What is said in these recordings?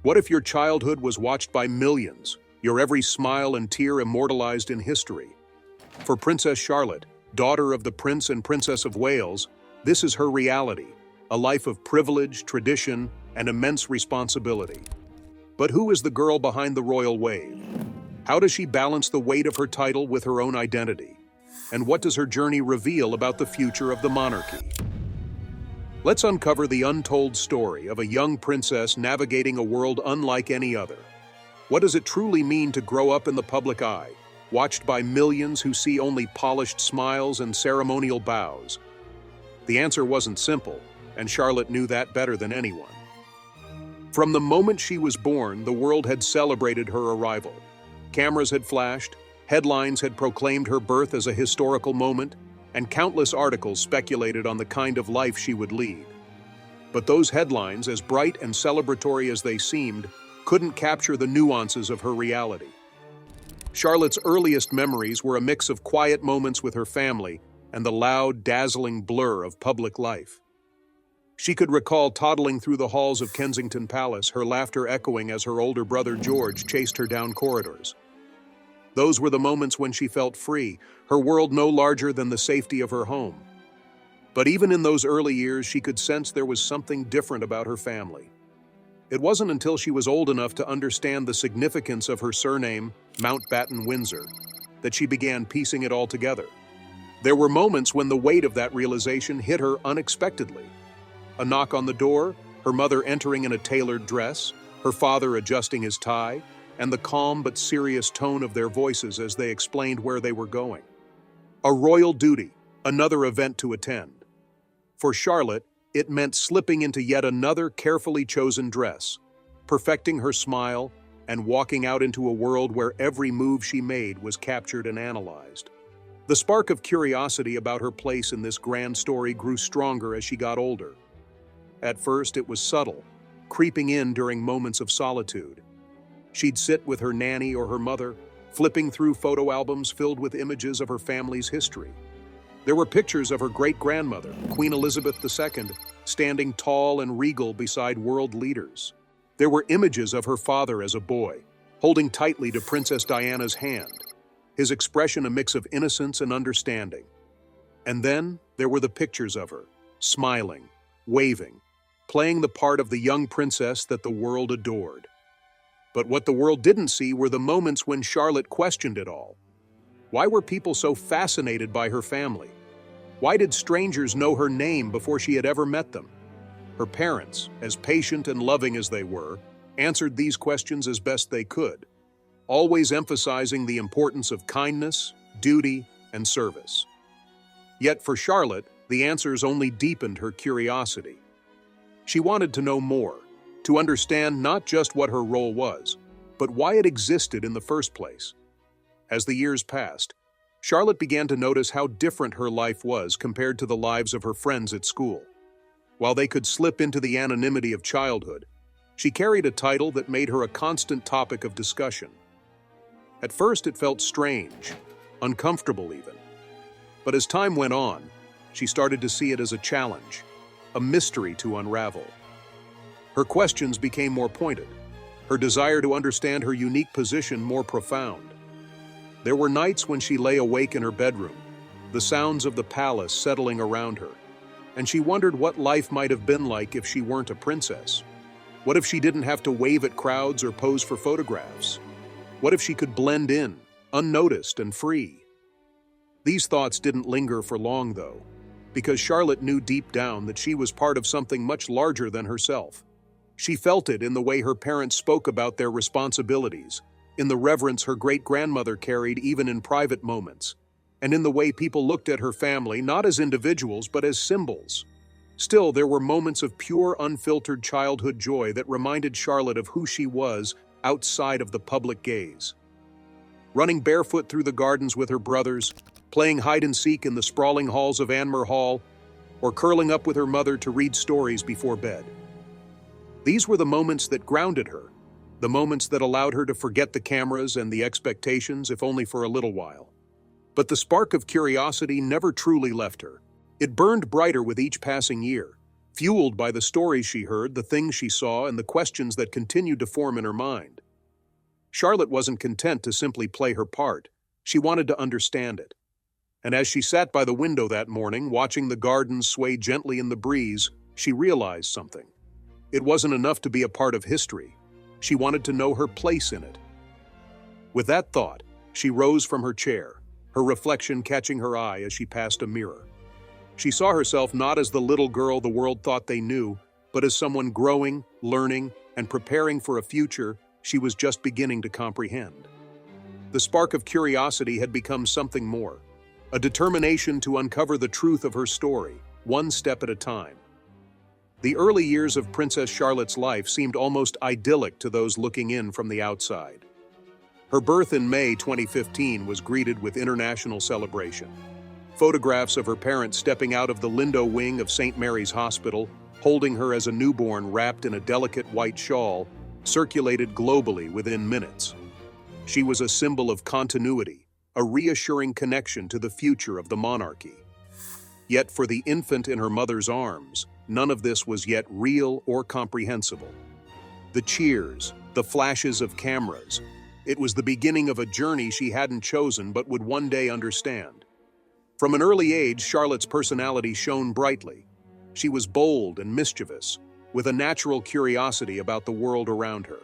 What if your childhood was watched by millions, your every smile and tear immortalized in history? For Princess Charlotte, daughter of the Prince and Princess of Wales, this is her reality, a life of privilege, tradition, and immense responsibility. But who is the girl behind the royal wave? How does she balance the weight of her title with her own identity? And what does her journey reveal about the future of the monarchy? Let's uncover the untold story of a young princess navigating a world unlike any other. What does it truly mean to grow up in the public eye, watched by millions who see only polished smiles and ceremonial bows? The answer wasn't simple, and Charlotte knew that better than anyone. From the moment she was born, the world had celebrated her arrival. Cameras had flashed, headlines had proclaimed her birth as a historical moment, and countless articles speculated on the kind of life she would lead. But those headlines, as bright and celebratory as they seemed, couldn't capture the nuances of her reality. Charlotte's earliest memories were a mix of quiet moments with her family and the loud, dazzling blur of public life. She could recall toddling through the halls of Kensington Palace, her laughter echoing as her older brother George chased her down corridors. Those were the moments when she felt free, her world no larger than the safety of her home. But even in those early years, she could sense there was something different about her family. It wasn't until she was old enough to understand the significance of her surname, Mountbatten Windsor, that she began piecing it all together. There were moments when the weight of that realization hit her unexpectedly. A knock on the door, her mother entering in a tailored dress, her father adjusting his tie, and the calm but serious tone of their voices as they explained where they were going. A royal duty, another event to attend. For Charlotte, it meant slipping into yet another carefully chosen dress, perfecting her smile, and walking out into a world where every move she made was captured and analyzed. The spark of curiosity about her place in this grand story grew stronger as she got older. At first, it was subtle, creeping in during moments of solitude. She'd sit with her nanny or her mother, flipping through photo albums filled with images of her family's history. There were pictures of her great-grandmother, Queen Elizabeth II, standing tall and regal beside world leaders. There were images of her father as a boy, holding tightly to Princess Diana's hand, his expression a mix of innocence and understanding. And then there were the pictures of her, smiling, waving, playing the part of the young princess that the world adored. But what the world didn't see were the moments when Charlotte questioned it all. Why were people so fascinated by her family? Why did strangers know her name before she had ever met them? Her parents, as patient and loving as they were, answered these questions as best they could, always emphasizing the importance of kindness, duty, and service. Yet for Charlotte, the answers only deepened her curiosity. She wanted to know more, to understand not just what her role was, but why it existed in the first place. As the years passed, Charlotte began to notice how different her life was compared to the lives of her friends at school. While they could slip into the anonymity of childhood, she carried a title that made her a constant topic of discussion. At first, it felt strange, uncomfortable even. But as time went on, she started to see it as a challenge, a mystery to unravel. Her questions became more pointed, her desire to understand her unique position more profound. There were nights when she lay awake in her bedroom, the sounds of the palace settling around her, and she wondered what life might have been like if she weren't a princess. What if she didn't have to wave at crowds or pose for photographs? What if she could blend in, unnoticed and free? These thoughts didn't linger for long, though, because Charlotte knew deep down that she was part of something much larger than herself. She felt it in the way her parents spoke about their responsibilities, in the reverence her great-grandmother carried even in private moments, and in the way people looked at her family not as individuals but as symbols. Still, there were moments of pure, unfiltered childhood joy that reminded Charlotte of who she was outside of the public gaze. Running barefoot through the gardens with her brothers, playing hide-and-seek in the sprawling halls of Anmer Hall, or curling up with her mother to read stories before bed. These were the moments that grounded her, the moments that allowed her to forget the cameras and the expectations, if only for a little while. But the spark of curiosity never truly left her. It burned brighter with each passing year, fueled by the stories she heard, the things she saw, and the questions that continued to form in her mind. Charlotte wasn't content to simply play her part. She wanted to understand it. And as she sat by the window that morning, watching the gardens sway gently in the breeze, she realized something. It wasn't enough to be a part of history. She wanted to know her place in it. With that thought, she rose from her chair, her reflection catching her eye as she passed a mirror. She saw herself not as the little girl the world thought they knew, but as someone growing, learning, and preparing for a future she was just beginning to comprehend. The spark of curiosity had become something more, a determination to uncover the truth of her story, one step at a time. The early years of Princess Charlotte's life seemed almost idyllic to those looking in from the outside. Her birth in May 2015 was greeted with international celebration. Photographs of her parents stepping out of the Lindo wing of St. Mary's Hospital, holding her as a newborn wrapped in a delicate white shawl, circulated globally within minutes. She was a symbol of continuity, a reassuring connection to the future of the monarchy. Yet for the infant in her mother's arms, none of this was yet real or comprehensible. The cheers, the flashes of cameras, it was the beginning of a journey she hadn't chosen but would one day understand. From an early age, Charlotte's personality shone brightly. She was bold and mischievous, with a natural curiosity about the world around her.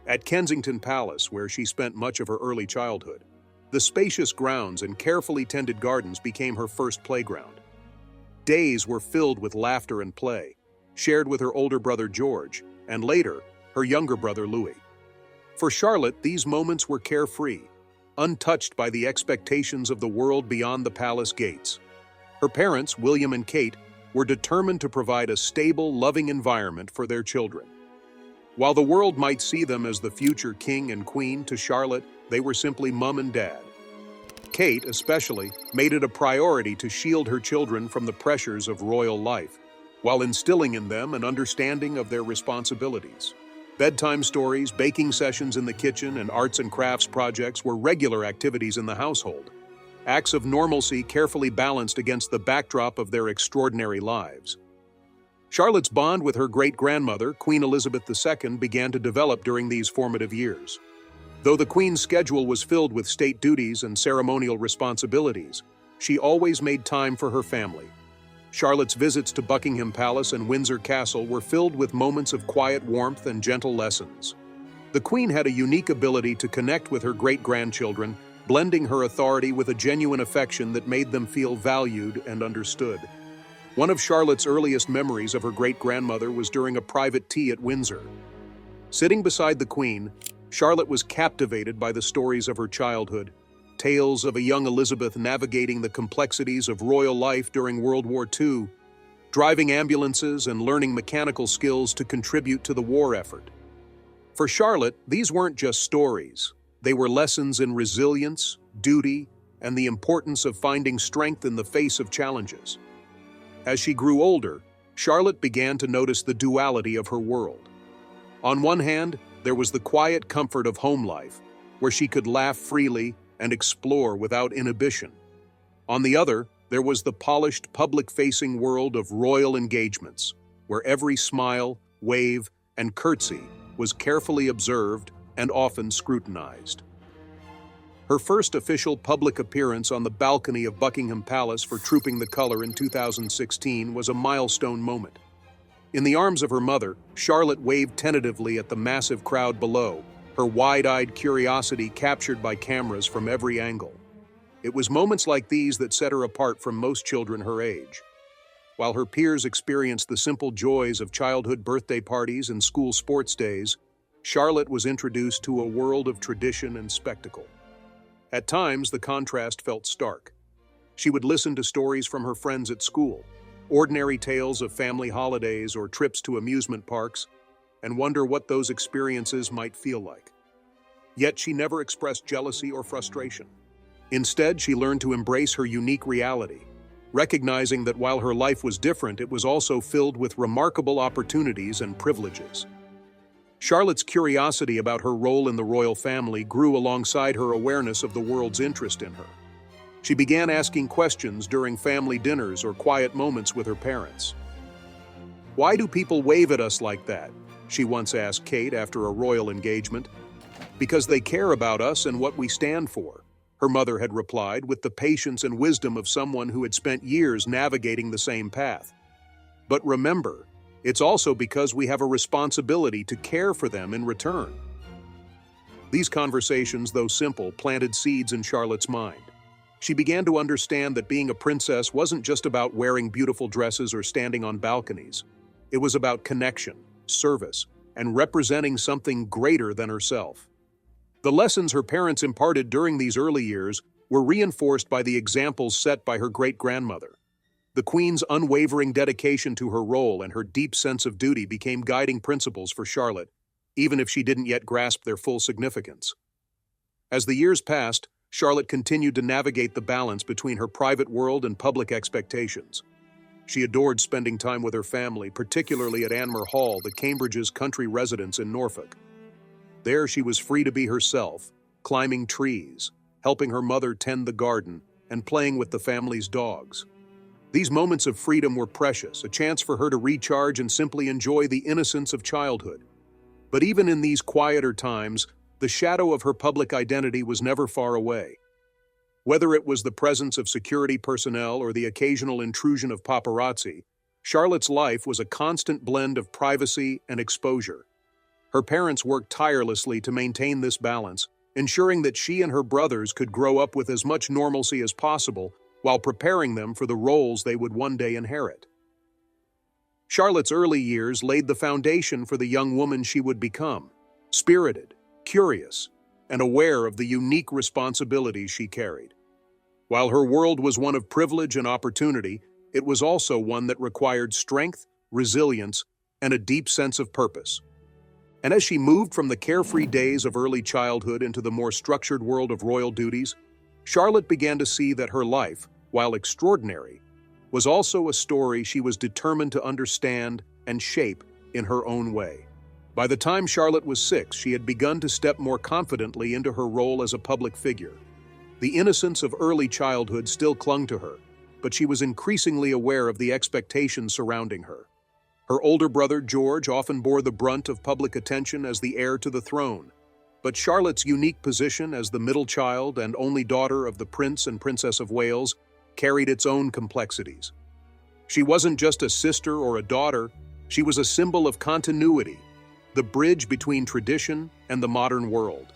At Kensington Palace, where she spent much of her early childhood, the spacious grounds and carefully tended gardens became her first playground. Days were filled with laughter and play, shared with her older brother George, and later, her younger brother Louis. For Charlotte, these moments were carefree, untouched by the expectations of the world beyond the palace gates. Her parents, William and Kate, were determined to provide a stable, loving environment for their children. While the world might see them as the future king and queen, to Charlotte, they were simply mom and dad. Kate, especially, made it a priority to shield her children from the pressures of royal life, while instilling in them an understanding of their responsibilities. Bedtime stories, baking sessions in the kitchen, and arts and crafts projects were regular activities in the household, acts of normalcy carefully balanced against the backdrop of their extraordinary lives. Charlotte's bond with her great-grandmother, Queen Elizabeth II, began to develop during these formative years. Though the Queen's schedule was filled with state duties and ceremonial responsibilities, she always made time for her family. Charlotte's visits to Buckingham Palace and Windsor Castle were filled with moments of quiet warmth and gentle lessons. The Queen had a unique ability to connect with her great-grandchildren, blending her authority with a genuine affection that made them feel valued and understood. One of Charlotte's earliest memories of her great-grandmother was during a private tea at Windsor. Sitting beside the Queen, Charlotte was captivated by the stories of her childhood, tales of a young Elizabeth navigating the complexities of royal life during World War II, driving ambulances and learning mechanical skills to contribute to the war effort. For Charlotte, these weren't just stories. They were lessons in resilience, duty, and the importance of finding strength in the face of challenges. As she grew older, Charlotte began to notice the duality of her world. On one hand, there was the quiet comfort of home life, where she could laugh freely and explore without inhibition. On the other, there was the polished, public-facing world of royal engagements, where every smile, wave, and curtsy was carefully observed and often scrutinized. Her first official public appearance on the balcony of Buckingham Palace for Trooping the Colour in 2016 was a milestone moment. In the arms of her mother, Charlotte waved tentatively at the massive crowd below, her wide-eyed curiosity captured by cameras from every angle. It was moments like these that set her apart from most children her age. While her peers experienced the simple joys of childhood birthday parties and school sports days, Charlotte was introduced to a world of tradition and spectacle. At times, the contrast felt stark. She would listen to stories from her friends at school, ordinary tales of family holidays or trips to amusement parks, and wonder what those experiences might feel like. Yet she never expressed jealousy or frustration. Instead, she learned to embrace her unique reality, recognizing that while her life was different, it was also filled with remarkable opportunities and privileges. Charlotte's curiosity about her role in the royal family grew alongside her awareness of the world's interest in her. She began asking questions during family dinners or quiet moments with her parents. "Why do people wave at us like that?" she once asked Kate after a royal engagement. "Because they care about us and what we stand for," her mother had replied with the patience and wisdom of someone who had spent years navigating the same path. "But remember, it's also because we have a responsibility to care for them in return." These conversations, though simple, planted seeds in Charlotte's mind. She began to understand that being a princess wasn't just about wearing beautiful dresses or standing on balconies. It was about connection, service, and representing something greater than herself. The lessons her parents imparted during these early years were reinforced by the examples set by her great-grandmother. The Queen's unwavering dedication to her role and her deep sense of duty became guiding principles for Charlotte, even if she didn't yet grasp their full significance. As the years passed, Charlotte continued to navigate the balance between her private world and public expectations. She adored spending time with her family, particularly at Anmer Hall, the Cambridge's country residence in Norfolk. There she was free to be herself, climbing trees, helping her mother tend the garden, and playing with the family's dogs. These moments of freedom were precious, a chance for her to recharge and simply enjoy the innocence of childhood. But even in these quieter times, the shadow of her public identity was never far away. Whether it was the presence of security personnel or the occasional intrusion of paparazzi, Charlotte's life was a constant blend of privacy and exposure. Her parents worked tirelessly to maintain this balance, ensuring that she and her brothers could grow up with as much normalcy as possible while preparing them for the roles they would one day inherit. Charlotte's early years laid the foundation for the young woman she would become, spirited, curious, and aware of the unique responsibilities she carried. While her world was one of privilege and opportunity, it was also one that required strength, resilience, and a deep sense of purpose. And as she moved from the carefree days of early childhood into the more structured world of royal duties, Charlotte began to see that her life, while extraordinary, was also a story she was determined to understand and shape in her own way. By the time Charlotte was 6, she had begun to step more confidently into her role as a public figure. The innocence of early childhood still clung to her, but she was increasingly aware of the expectations surrounding her. Her older brother, George, often bore the brunt of public attention as the heir to the throne, but Charlotte's unique position as the middle child and only daughter of the Prince and Princess of Wales carried its own complexities. She wasn't just a sister or a daughter, she was a symbol of continuity, the bridge between tradition and the modern world.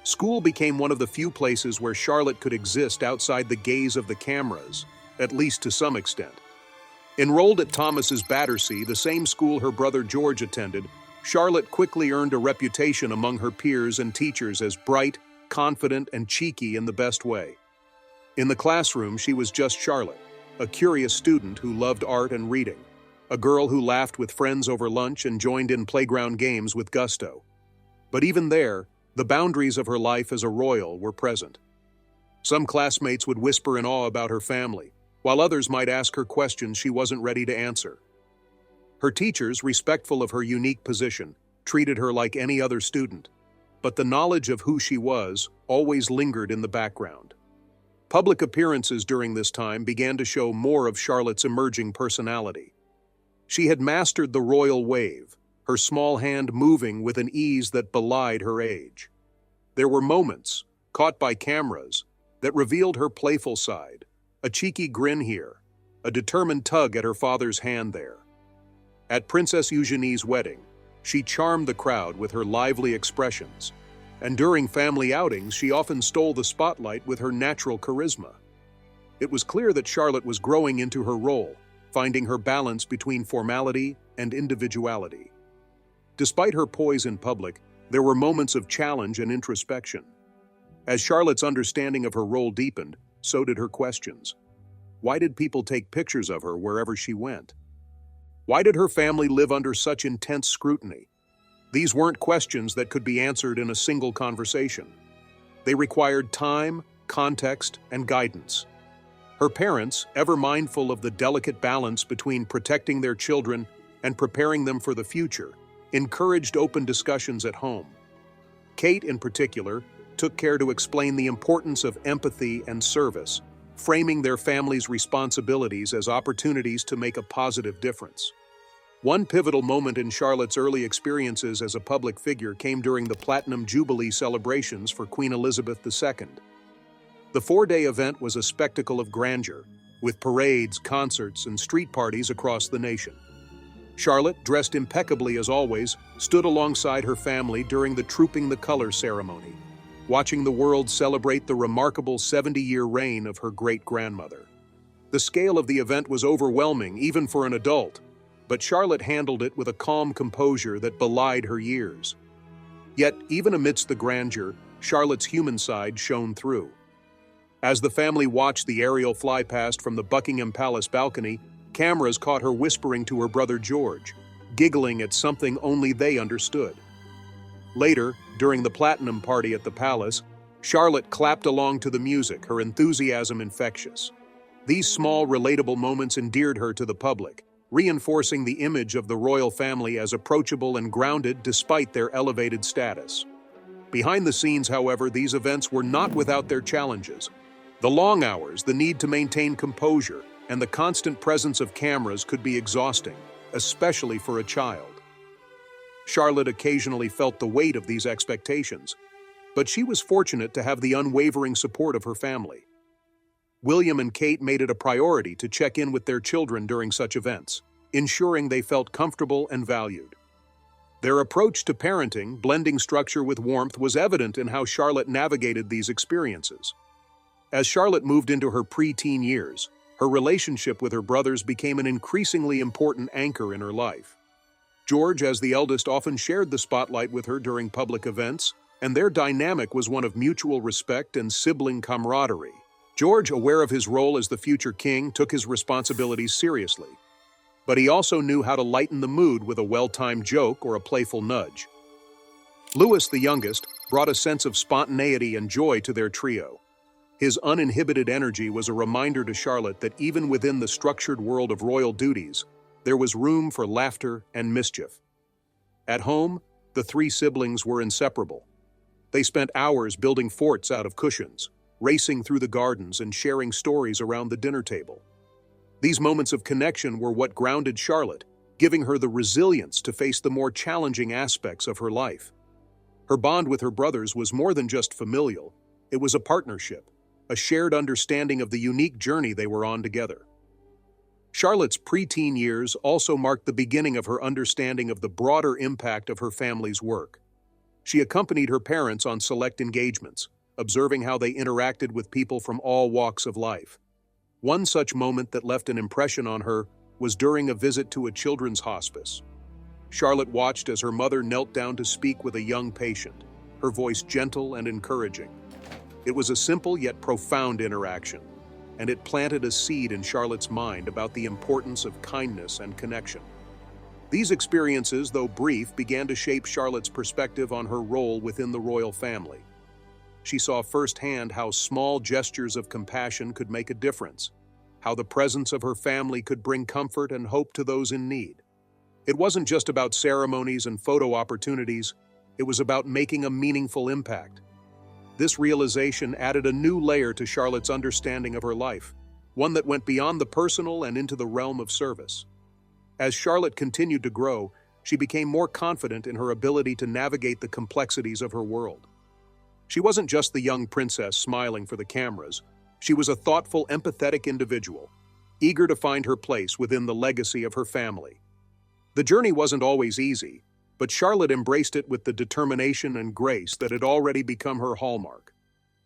School became one of the few places where Charlotte could exist outside the gaze of the cameras, at least to some extent. Enrolled at Thomas's Battersea, the same school her brother George attended, Charlotte quickly earned a reputation among her peers and teachers as bright, confident, and cheeky in the best way. In the classroom, she was just Charlotte, a curious student who loved art and reading, a girl who laughed with friends over lunch and joined in playground games with gusto. But even there, the boundaries of her life as a royal were present. Some classmates would whisper in awe about her family, while others might ask her questions she wasn't ready to answer. Her teachers, respectful of her unique position, treated her like any other student, but the knowledge of who she was always lingered in the background. Public appearances during this time began to show more of Charlotte's emerging personality. She had mastered the royal wave, her small hand moving with an ease that belied her age. There were moments, caught by cameras, that revealed her playful side, a cheeky grin here, a determined tug at her father's hand there. At Princess Eugenie's wedding, she charmed the crowd with her lively expressions, and during family outings she often stole the spotlight with her natural charisma. It was clear that Charlotte was growing into her role, finding her balance between formality and individuality. Despite her poise in public, there were moments of challenge and introspection. As Charlotte's understanding of her role deepened, so did her questions. Why did people take pictures of her wherever she went? Why did her family live under such intense scrutiny? These weren't questions that could be answered in a single conversation. They required time, context, and guidance. Her parents, ever mindful of the delicate balance between protecting their children and preparing them for the future, encouraged open discussions at home. Kate, in particular, took care to explain the importance of empathy and service, framing their family's responsibilities as opportunities to make a positive difference. One pivotal moment in Charlotte's early experiences as a public figure came during the Platinum Jubilee celebrations for Queen Elizabeth II. The four-day event was a spectacle of grandeur, with parades, concerts, and street parties across the nation. Charlotte, dressed impeccably as always, stood alongside her family during the Trooping the Color ceremony, watching the world celebrate the remarkable 70-year reign of her great-grandmother. The scale of the event was overwhelming, even for an adult, but Charlotte handled it with a calm composure that belied her years. Yet, even amidst the grandeur, Charlotte's human side shone through. As the family watched the aerial fly past from the Buckingham Palace balcony, cameras caught her whispering to her brother George, giggling at something only they understood. Later, during the Platinum party at the palace, Charlotte clapped along to the music, her enthusiasm infectious. These small, relatable moments endeared her to the public, reinforcing the image of the royal family as approachable and grounded despite their elevated status. Behind the scenes, however, these events were not without their challenges. The long hours, the need to maintain composure, and the constant presence of cameras could be exhausting, especially for a child. Charlotte occasionally felt the weight of these expectations, but she was fortunate to have the unwavering support of her family. William and Kate made it a priority to check in with their children during such events, ensuring they felt comfortable and valued. Their approach to parenting, blending structure with warmth, was evident in how Charlotte navigated these experiences. As Charlotte moved into her pre-teen years, her relationship with her brothers became an increasingly important anchor in her life. George, as the eldest, often shared the spotlight with her during public events, and their dynamic was one of mutual respect and sibling camaraderie. George, aware of his role as the future king, took his responsibilities seriously. But he also knew how to lighten the mood with a well-timed joke or a playful nudge. Louis, the youngest, brought a sense of spontaneity and joy to their trio. His uninhibited energy was a reminder to Charlotte that even within the structured world of royal duties, there was room for laughter and mischief. At home, the three siblings were inseparable. They spent hours building forts out of cushions, racing through the gardens and sharing stories around the dinner table. These moments of connection were what grounded Charlotte, giving her the resilience to face the more challenging aspects of her life. Her bond with her brothers was more than just familial. It was a partnership, a shared understanding of the unique journey they were on together. Charlotte's preteen years also marked the beginning of her understanding of the broader impact of her family's work. She accompanied her parents on select engagements, observing how they interacted with people from all walks of life. One such moment that left an impression on her was during a visit to a children's hospice. Charlotte watched as her mother knelt down to speak with a young patient, her voice gentle and encouraging. It was a simple yet profound interaction, and it planted a seed in Charlotte's mind about the importance of kindness and connection. These experiences, though brief, began to shape Charlotte's perspective on her role within the royal family. She saw firsthand how small gestures of compassion could make a difference, how the presence of her family could bring comfort and hope to those in need. It wasn't just about ceremonies and photo opportunities, it was about making a meaningful impact. This realization added a new layer to Charlotte's understanding of her life, one that went beyond the personal and into the realm of service. As Charlotte continued to grow, she became more confident in her ability to navigate the complexities of her world. She wasn't just the young princess smiling for the cameras. She was a thoughtful, empathetic individual, eager to find her place within the legacy of her family. The journey wasn't always easy, but Charlotte embraced it with the determination and grace that had already become her hallmark.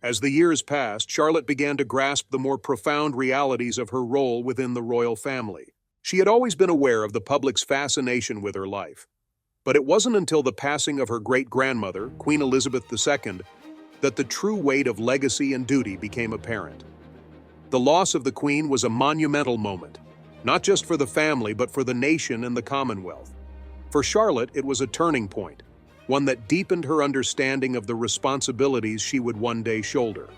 As the years passed, Charlotte began to grasp the more profound realities of her role within the royal family. She had always been aware of the public's fascination with her life, but it wasn't until the passing of her great-grandmother, Queen Elizabeth II, that the true weight of legacy and duty became apparent. The loss of the Queen was a monumental moment, not just for the family but for the nation and the Commonwealth. For Charlotte, it was a turning point, one that deepened her understanding of the responsibilities she would one day shoulder.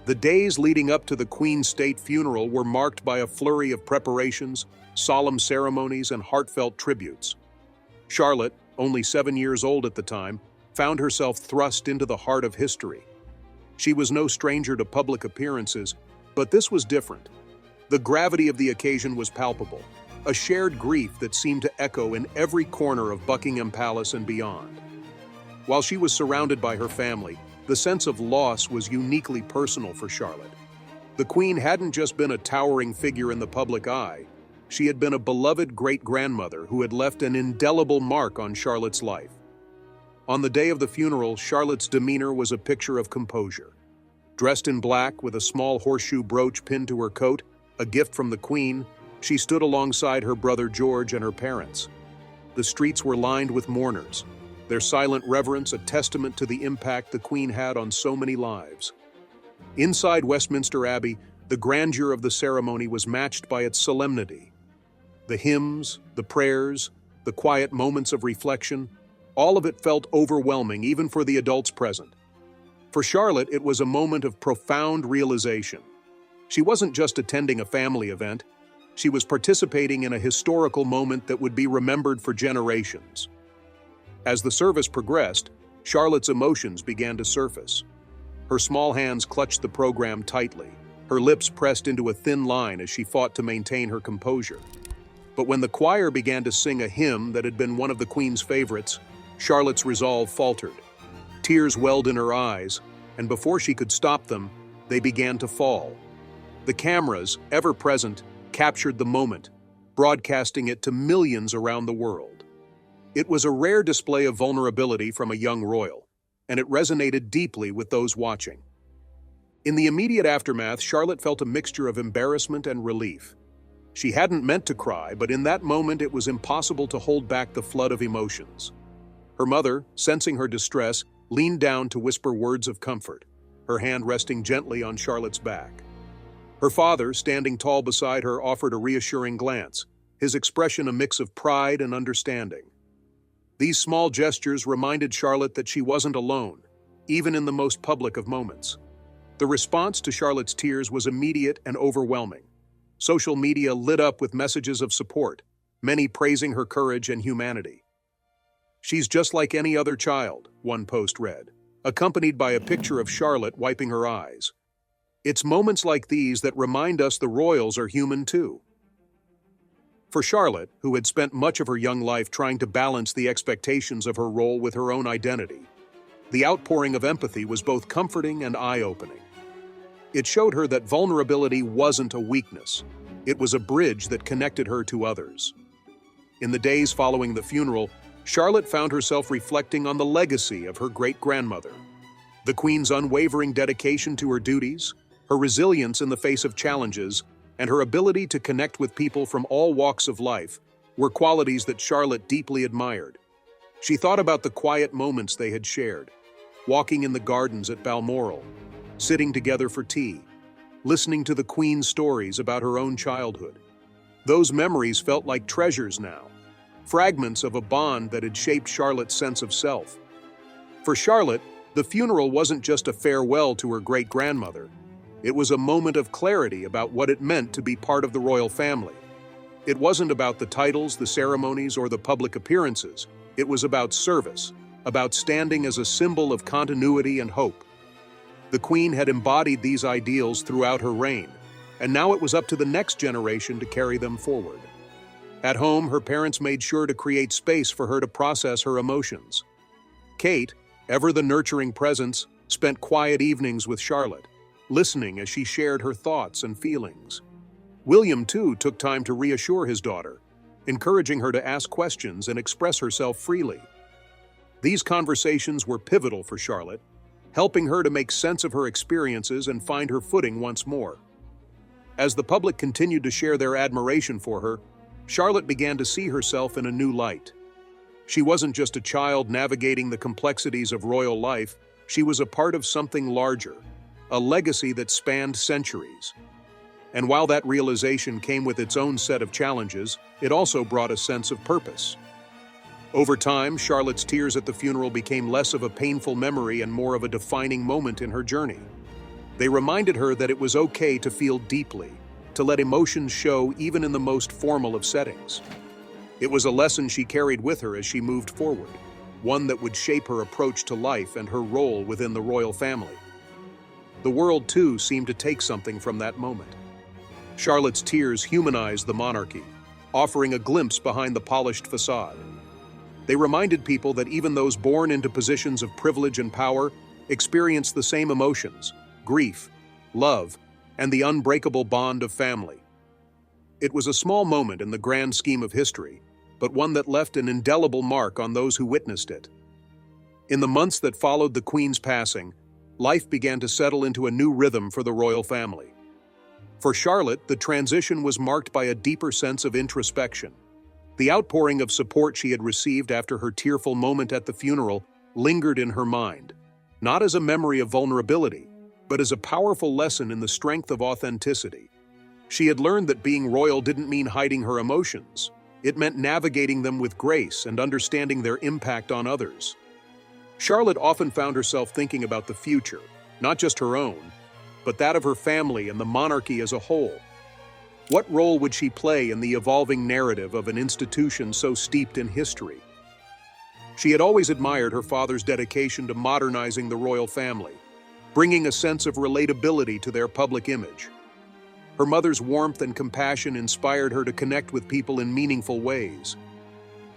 The days leading up to the Queen's state funeral were marked by a flurry of preparations, solemn ceremonies, and heartfelt tributes. Charlotte, only 7 years old at the time, found herself thrust into the heart of history. She was no stranger to public appearances, but this was different. The gravity of the occasion was palpable. a shared grief that seemed to echo in every corner of Buckingham Palace and beyond. While she was surrounded by her family, the sense of loss was uniquely personal for Charlotte. The Queen hadn't just been a towering figure in the public eye, she had been a beloved great-grandmother who had left an indelible mark on Charlotte's life. On the day of the funeral, Charlotte's demeanor was a picture of composure. Dressed in black with a small horseshoe brooch pinned to her coat, a gift from the Queen, she stood alongside her brother George and her parents. The streets were lined with mourners, their silent reverence a testament to the impact the Queen had on so many lives. Inside Westminster Abbey, the grandeur of the ceremony was matched by its solemnity. The hymns, the prayers, the quiet moments of reflection, all of it felt overwhelming even for the adults present. For Charlotte, it was a moment of profound realization. She wasn't just attending a family event, she was participating in a historical moment that would be remembered for generations. As the service progressed, Charlotte's emotions began to surface. Her small hands clutched the program tightly, her lips pressed into a thin line as she fought to maintain her composure. But when the choir began to sing a hymn that had been one of the Queen's favorites, Charlotte's resolve faltered. Tears welled in her eyes, and before she could stop them, they began to fall. The cameras, ever present, captured the moment, broadcasting it to millions around the world. It was a rare display of vulnerability from a young royal, and it resonated deeply with those watching. In the immediate aftermath, Charlotte felt a mixture of embarrassment and relief. She hadn't meant to cry, but in that moment it was impossible to hold back the flood of emotions. Her mother, sensing her distress, leaned down to whisper words of comfort, her hand resting gently on Charlotte's back. Her father, standing tall beside her, offered a reassuring glance, his expression a mix of pride and understanding. These small gestures reminded Charlotte that she wasn't alone, even in the most public of moments. The response to Charlotte's tears was immediate and overwhelming. Social media lit up with messages of support, many praising her courage and humanity. "She's just like any other child," one post read, accompanied by a picture of Charlotte wiping her eyes. It's moments like these that remind us the royals are human too. For Charlotte, who had spent much of her young life trying to balance the expectations of her role with her own identity, the outpouring of empathy was both comforting and eye-opening. It showed her that vulnerability wasn't a weakness. It was a bridge that connected her to others. In the days following the funeral, Charlotte found herself reflecting on the legacy of her great-grandmother. The Queen's unwavering dedication to her duties, her resilience in the face of challenges, and her ability to connect with people from all walks of life were qualities that Charlotte deeply admired. She thought about the quiet moments they had shared, walking in the gardens at Balmoral, sitting together for tea, listening to the Queen's stories about her own childhood. Those memories felt like treasures now, fragments of a bond that had shaped Charlotte's sense of self. For Charlotte, the funeral wasn't just a farewell to her great-grandmother. It was a moment of clarity about what it meant to be part of the royal family. It wasn't about the titles, the ceremonies, or the public appearances. It was about service, about standing as a symbol of continuity and hope. The Queen had embodied these ideals throughout her reign, and now it was up to the next generation to carry them forward. At home, her parents made sure to create space for her to process her emotions. Kate, ever the nurturing presence, spent quiet evenings with Charlotte, listening as she shared her thoughts and feelings. William, too, took time to reassure his daughter, encouraging her to ask questions and express herself freely. These conversations were pivotal for Charlotte, helping her to make sense of her experiences and find her footing once more. As the public continued to share their admiration for her, Charlotte began to see herself in a new light. She wasn't just a child navigating the complexities of royal life, she was a part of something larger, a legacy that spanned centuries. And while that realization came with its own set of challenges, it also brought a sense of purpose. Over time, Charlotte's tears at the funeral became less of a painful memory and more of a defining moment in her journey. They reminded her that it was okay to feel deeply, to let emotions show even in the most formal of settings. It was a lesson she carried with her as she moved forward, one that would shape her approach to life and her role within the royal family. The world, too, seemed to take something from that moment. Charlotte's tears humanized the monarchy. offering a glimpse behind the polished facade. They reminded people that even those born into positions of privilege and power experience the same emotions: grief, love, and the unbreakable bond of family. It was a small moment in the grand scheme of history, but one that left an indelible mark on those who witnessed it. In the months that followed the Queen's passing, life began to settle into a new rhythm for the royal family. For Charlotte, the transition was marked by a deeper sense of introspection. The outpouring of support she had received after her tearful moment at the funeral lingered in her mind, not as a memory of vulnerability, but as a powerful lesson in the strength of authenticity. She had learned that being royal didn't mean hiding her emotions. It meant navigating them with grace and understanding their impact on others. Charlotte often found herself thinking about the future, not just her own, but that of her family and the monarchy as a whole. What role would she play in the evolving narrative of an institution so steeped in history? She had always admired her father's dedication to modernizing the royal family, bringing a sense of relatability to their public image. Her mother's warmth and compassion inspired her to connect with people in meaningful ways.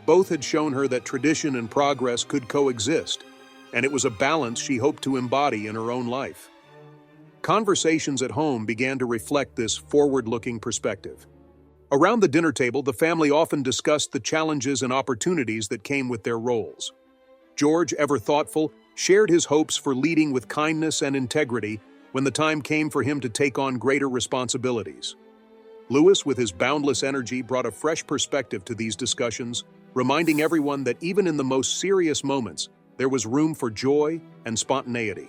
Both had shown her that tradition and progress could coexist, and it was a balance she hoped to embody in her own life. Conversations at home began to reflect this forward-looking perspective. Around the dinner table, the family often discussed the challenges and opportunities that came with their roles. George, ever thoughtful, shared his hopes for leading with kindness and integrity when the time came for him to take on greater responsibilities. Louis, with his boundless energy, brought a fresh perspective to these discussions, reminding everyone that even in the most serious moments, there was room for joy and spontaneity.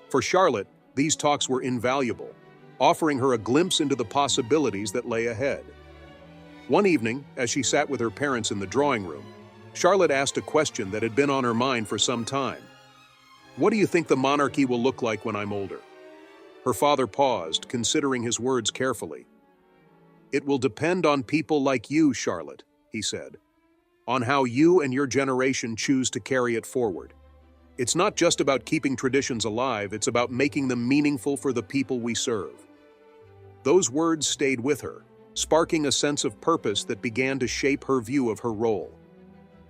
For Charlotte, these talks were invaluable, offering her a glimpse into the possibilities that lay ahead. One evening, as she sat with her parents in the drawing room, Charlotte asked a question that had been on her mind for some time. "What do you think the monarchy will look like when I'm older?" Her father paused, considering his words carefully. "It will depend on people like you, Charlotte," he said, "on how you and your generation choose to carry it forward. It's not just about keeping traditions alive, it's about making them meaningful for the people we serve." Those words stayed with her, sparking a sense of purpose that began to shape her view of her role.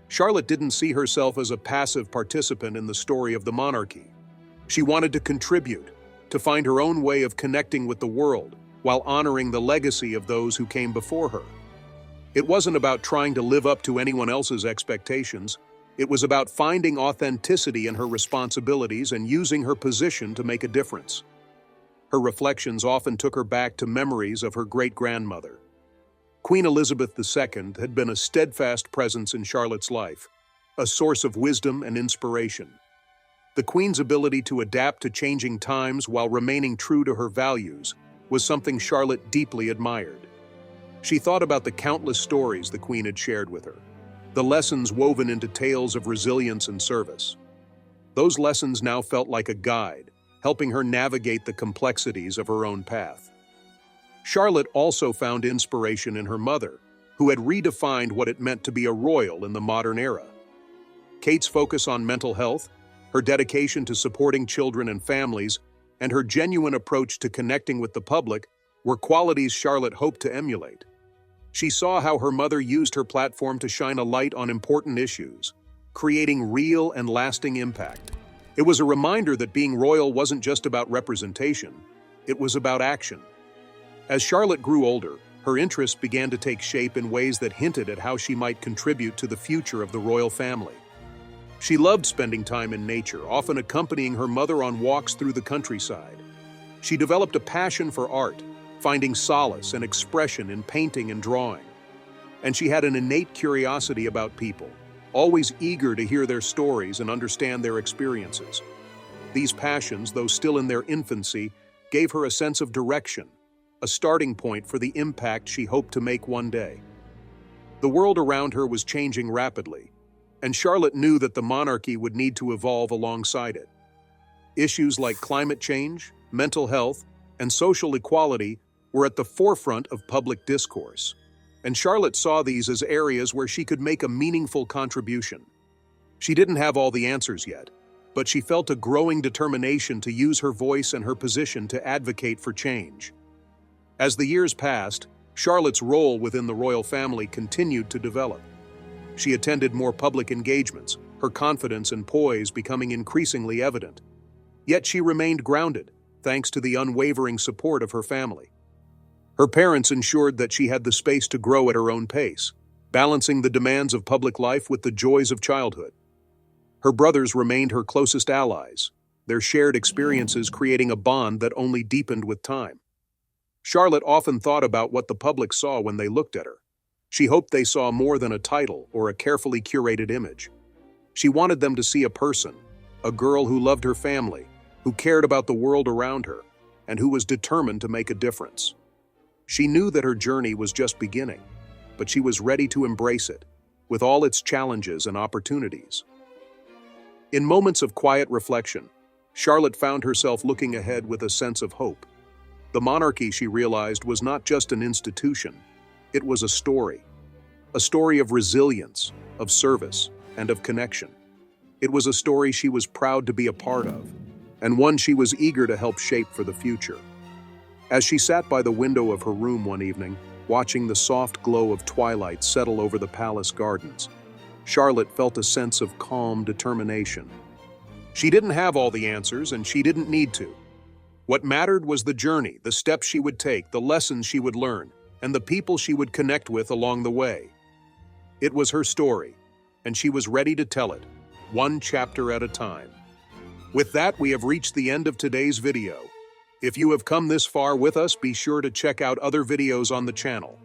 Charlotte didn't see herself as a passive participant in the story of the monarchy. She wanted to contribute, to find her own way of connecting with the world, while honoring the legacy of those who came before her. It wasn't about trying to live up to anyone else's expectations. It was about finding authenticity in her responsibilities and using her position to make a difference. Her reflections often took her back to memories of her great-grandmother. Queen Elizabeth II had been a steadfast presence in Charlotte's life, a source of wisdom and inspiration. The Queen's ability to adapt to changing times while remaining true to her values was something Charlotte deeply admired. She thought about the countless stories the Queen had shared with her, the lessons woven into tales of resilience and service. Those lessons now felt like a guide, helping her navigate the complexities of her own path. Charlotte also found inspiration in her mother, who had redefined what it meant to be a royal in the modern era. Kate's focus on mental health, her dedication to supporting children and families, and her genuine approach to connecting with the public were qualities Charlotte hoped to emulate. She saw how her mother used her platform to shine a light on important issues, creating real and lasting impact. It was a reminder that being royal wasn't just about representation, it was about action. As Charlotte grew older, her interests began to take shape in ways that hinted at how she might contribute to the future of the royal family. She loved spending time in nature, often accompanying her mother on walks through the countryside. She developed a passion for art, finding solace and expression in painting and drawing. And she had an innate curiosity about people, always eager to hear their stories and understand their experiences. These passions, though still in their infancy, gave her a sense of direction, a starting point for the impact she hoped to make one day. The world around her was changing rapidly, and Charlotte knew that the monarchy would need to evolve alongside it. Issues like climate change, mental health, and social equality were at the forefront of public discourse, and Charlotte saw these as areas where she could make a meaningful contribution. She didn't have all the answers yet, but she felt a growing determination to use her voice and her position to advocate for change. As the years passed, Charlotte's role within the royal family continued to develop. She attended more public engagements, her confidence and poise becoming increasingly evident. Yet she remained grounded, thanks to the unwavering support of her family. Her parents ensured that she had the space to grow at her own pace, balancing the demands of public life with the joys of childhood. Her brothers remained her closest allies, their shared experiences creating a bond that only deepened with time. Charlotte often thought about what the public saw when they looked at her. She hoped they saw more than a title or a carefully curated image. She wanted them to see a person, a girl who loved her family, who cared about the world around her, and who was determined to make a difference. She knew that her journey was just beginning, but she was ready to embrace it, with all its challenges and opportunities. In moments of quiet reflection, Charlotte found herself looking ahead with a sense of hope. The monarchy, she realized, was not just an institution. It was a story of resilience, of service, and of connection. It was a story she was proud to be a part of, and one she was eager to help shape for the future. As she sat by the window of her room one evening, watching the soft glow of twilight settle over the palace gardens, Charlotte felt a sense of calm determination. She didn't have all the answers, and she didn't need to. What mattered was the journey, the steps she would take, the lessons she would learn, and the people she would connect with along the way. It was her story, and she was ready to tell it, one chapter at a time. With that, we have reached the end of today's video. If you have come this far with us, be sure to check out other videos on the channel.